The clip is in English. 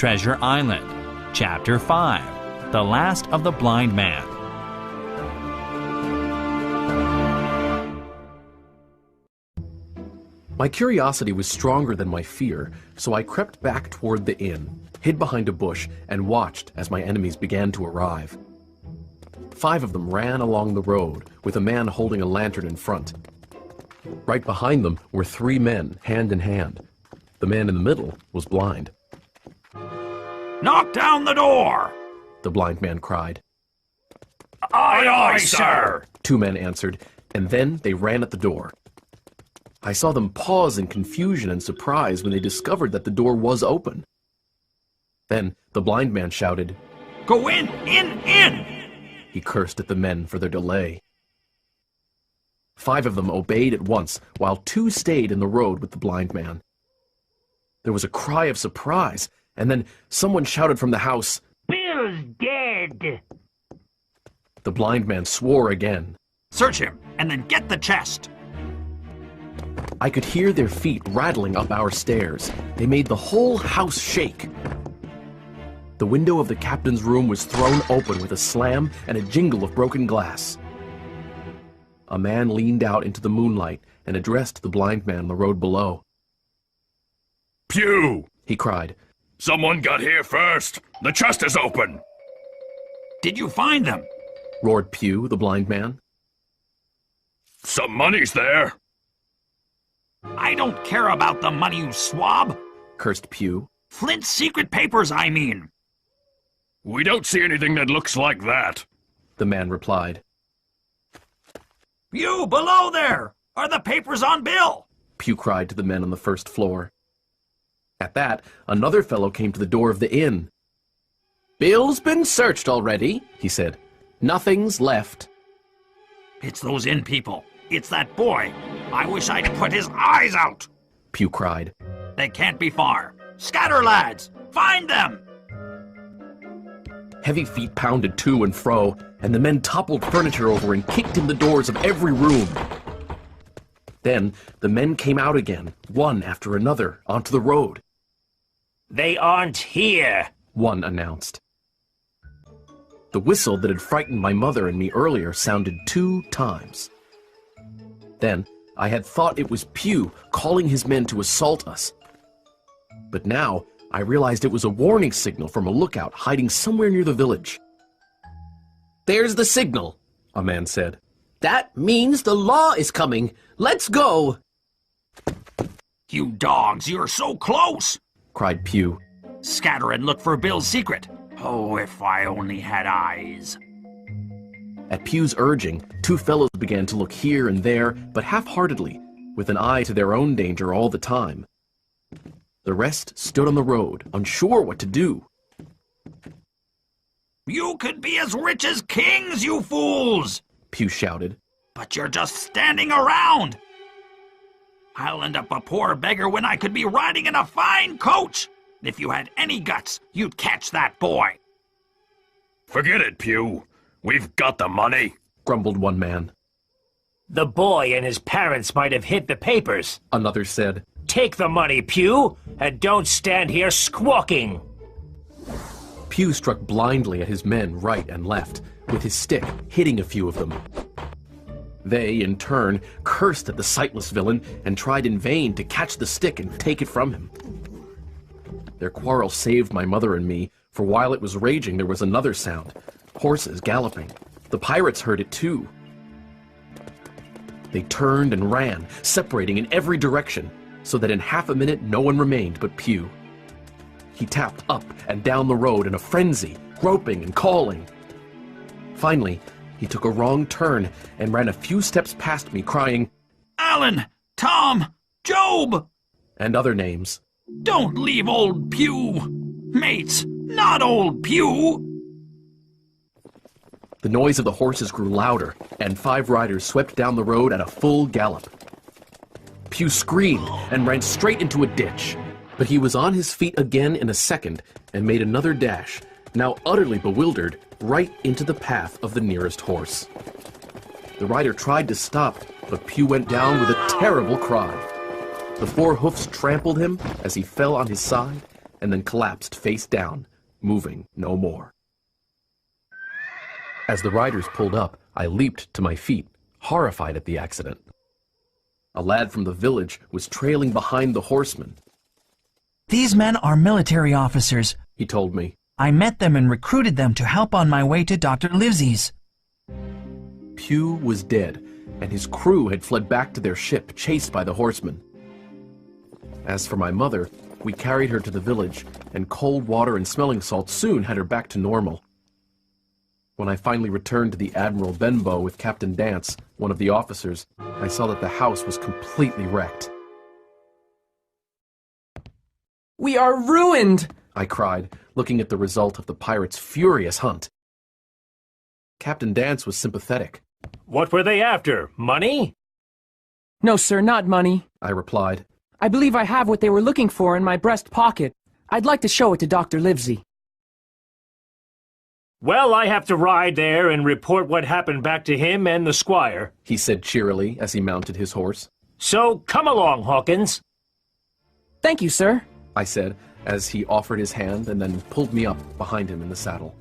Treasure Island, Chapter 5, The Last of the Blind Man. My curiosity was stronger than my fear, so I crept back toward the inn, hid behind a bush, and watched as my enemies began to arrive. 5 of them ran along the road, with a man holding a lantern in front. Right behind them were 3 men, hand in hand. The man in the middle was blind. "Knock down the door!" The blind man cried. "Aye, aye, sir!" 2 men answered, and then they ran at the door. I saw them pause in confusion and surprise when they discovered that the door was open. Then the blind man shouted, "Go in, in!" He cursed at the men for their delay. 5 of them obeyed at once, while 2 stayed in the road with the blind man. There was a cry of surprise, and then someone shouted from the house, "Bill's dead!" The blind man swore again. "Search him, and then get the chest!" I could hear their feet rattling up our stairs. They made the whole house shake. The window of the captain's room was thrown open with a slam and a jingle of broken glass. A man leaned out into the moonlight and addressed the blind man on the road below. "Pew!" He cried. "Someone got here first! The chest is open!" "Did you find them?" Roared Pew, the blind man. "Some money's there!" "I don't care about the money, you swab!" Cursed Pew. "Flint's secret papers, I mean!" "We don't see anything that looks like that," The man replied. "You, below there! Are the papers on Bill?" Pew cried to the men on the first floor. At that, another fellow came to the door of the inn. "Bill's been searched already," he said. "Nothing's left." "It's those inn people. It's that boy. I wish I'd put his eyes out!" Pew cried. "They can't be far. Scatter, lads! Find them!" Heavy feet pounded to and fro, and the men toppled furniture over and kicked in the doors of every room. Then the men came out again, one after another, onto the road. "They aren't here!" One announced. The whistle that had frightened my mother and me earlier sounded 2 times. Then I had thought it was Pew calling his men to assault us. But now I realized it was a warning signal from a lookout hiding somewhere near the village. "There's the signal," a man said. "That means the law is coming. Let's go!" "You dogs, you're so close!" cried Pew. "Scatter and look for Bill's secret. Oh, if I only had eyes." At Pew's urging, 2 fellows began to look here and there, but half-heartedly, with an eye to their own danger all the time. The rest stood on the road, unsure what to do. "You could be as rich as kings, you fools!" Pew shouted. "But you're just standing around! I'll end up a poor beggar when I could be riding in a fine coach! If you had any guts, you'd catch that boy!" "Forget it, Pew. We've got the money," grumbled one man. "The boy and his parents might have hid the papers," Another said. "Take the money, Pew, and don't stand here squawking." Pew struck blindly at his men right and left, with his stick hitting a few of them. They, in turn, cursed at the sightless villain and tried in vain to catch the stick and take it from him. Their quarrel saved my mother and me, for while it was raging there was another sound. Horses galloping. The pirates heard it too. They turned and ran, separating in every direction, so that in half a minute no one remained but Pew. He tapped up and down the road in a frenzy, groping and calling. Finally, he took a wrong turn and ran a few steps past me, crying, "Alan! Tom! Job!" and other names. "Don't leave old Pew! Mates, not old Pew!" The noise of the horses grew louder, and 5 riders swept down the road at a full gallop. Pew screamed and ran straight into a ditch, but he was on his feet again in a second and made another dash, now utterly bewildered, right into the path of the nearest horse. The rider tried to stop, but Pew went down with a terrible cry. The 4 hoofs trampled him as he fell on his side, and then collapsed face down, moving no more. As the riders pulled up, I leaped to my feet, horrified at the accident. A lad from the village was trailing behind the horseman. "These men are military officers," he told me. "I met them and recruited them to help on my way to Dr. Livesey's." Pew was dead, and his crew had fled back to their ship, chased by the horsemen. As for my mother, we carried her to the village, and cold water and smelling salts soon had her back to normal. When I finally returned to the Admiral Benbow with Captain Dance, one of the officers, I saw that the house was completely wrecked. "We are ruined!" I cried, looking at the result of the pirates' furious hunt. Captain Dance was sympathetic. What were they after? Money? "No, sir, not money. I replied. I believe I have what they were looking for in my breast pocket. I'd like to show it to Dr. Livesey." Well, I have to ride there and report what happened back to him and the squire, he said cheerily as he mounted his horse. So come along, Hawkins. "Thank you, sir," I said as he offered his hand and then pulled me up behind him in the saddle.